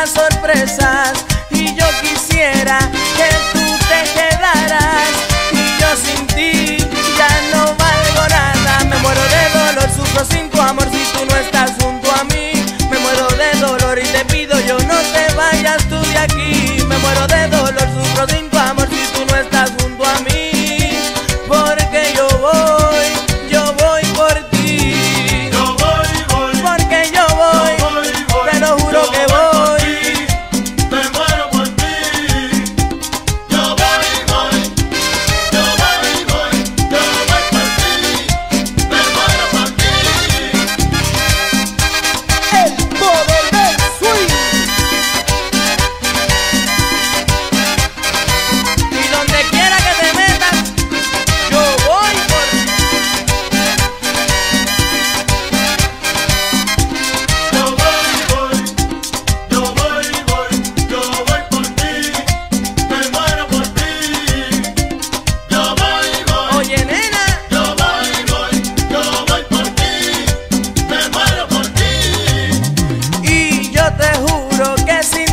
muchas sorpresas y yo quisiera que tú te quedaras y yo sin ti ya no valgo nada. Me muero de dolor, sufro sin tu amor si tú no estás junto a mí. Me muero de dolor y te pido yo no te vayas tú de aquí. Me muero de dolor, sufro sin tu amor si tú no estás junto a mí. Porque yo voy por ti. Yo voy, porque yo voy, te lo juro que voy. me muero por ti. Yo voy, yo voy por ti. Me muero por ti. El poder del swing. Y donde quiera que te metas, yo voy por ti. Yo voy por ti. Me muero por ti. Yo voy. Oye, nena, Yo voy por ti. Me muero por ti. y yo te juro que si